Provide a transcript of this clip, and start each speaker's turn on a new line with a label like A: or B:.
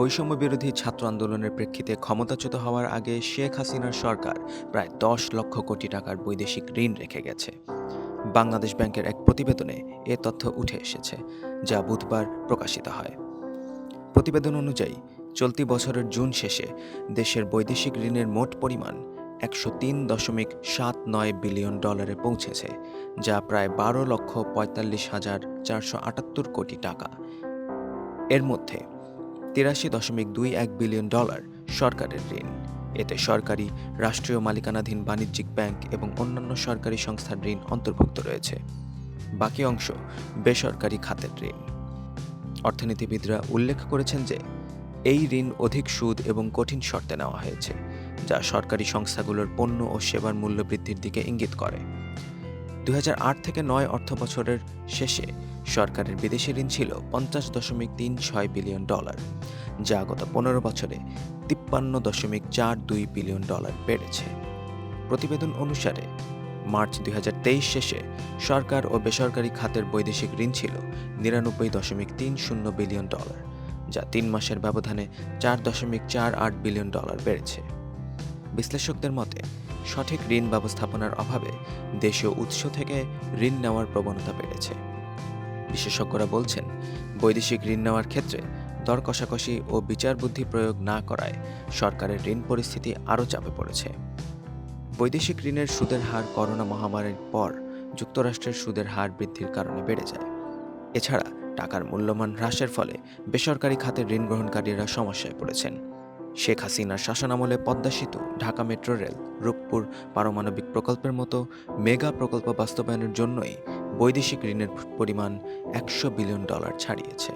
A: বৈষম্য বিরোধী ছাত্র আন্দোলনের প্রেক্ষিতে ক্ষমতাচ্যুত হওয়ার আগে শেখ হাসিনার সরকার প্রায় ১০ লক্ষ কোটি টাকার বৈদেশিক ঋণ রেখে গেছে। বাংলাদেশ ব্যাংকের এক প্রতিবেদনে এ তথ্য উঠে এসেছে, যা বুধবার প্রকাশিত হয়। প্রতিবেদন অনুযায়ী চলতি বছরের জুন শেষে দেশের বৈদেশিক ঋণের মোট পরিমাণ ১০৩.৭৯ বিলিয়ন ডলারে পৌঁছেছে, যা প্রায় ১২,৪৫,৪৭৮ কোটি টাকা। এর মধ্যে ৮৩.২১ বিলিয়ন ডলার সরকারের ঋণ। এতে সরকারি, রাষ্ট্রীয় মালিকানাধীন বাণিজ্যিক ব্যাংক এবং অন্যান্য সরকারি সংস্থার ঋণ অন্তর্ভুক্ত রয়েছে। বাকি অংশ বেসরকারি খাতের ঋণ। অর্থনীতিবিদরা উল্লেখ করেছেন যে এই ঋণ অধিক সুদ এবং কঠিন শর্তে নেওয়া হয়েছে, যা সরকারি সংস্থাগুলোর পণ্য ও সেবার মূল্য বৃদ্ধির দিকে ইঙ্গিত করে। ২০০৮ থেকে ৯ অর্থবছরের শেষে সরকারের বিদেশি ঋণ ছিল ৫০.৩৬ বিলিয়ন ডলার, যা গত ১৫ বছরে ৫৩.৪২ বিলিয়ন ডলার বেড়েছে। প্রতিবেদন অনুসারে মার্চ ২০২৩ শেষে সরকার ও বেসরকারি খাতের বৈদেশিক ঋণ ছিল ৯৯.৩০ বিলিয়ন ডলার, যা ৩ মাসের ব্যবধানে ৪.৪৮ বিলিয়ন ডলার বেড়েছে। বিশ্লেষকদের মতে, সঠিক ঋণ ব্যবস্থাপনার অভাবে দেশীয় উৎস থেকে ঋণ নেওয়ার প্রবণতা বেড়েছে। বিশেষজ্ঞরা বলছেন, বৈদেশিক ঋণ নেওয়ার ক্ষেত্রে দর কষাকষি ও বিচার বুদ্ধি প্রয়োগ না করায় সরকারের ঋণ পরিস্থিতি আরও চাপে পড়েছে। বৈদেশিক ঋণের সুদের হার করোনা মহামারীর পর যুক্তরাষ্ট্রের সুদের হার বৃদ্ধির কারণে বেড়ে যায়। এছাড়া টাকার মূল্যমান হ্রাসের ফলে বেসরকারি খাতের ঋণ গ্রহণকারীরা সমস্যায় পড়েছেন। শেখ হাসিনার শাসনামলে পদ্মা সেতু, ঢাকা মেট্রো রেল, রূপপুর পারমাণবিক প্রকল্পের মতো মেগা প্রকল্প বাস্তবায়নের জন্যই বৈদেশিক ঋণের পরিমাণ ১০০ বিলিয়ন ডলার ছাড়িয়েছে।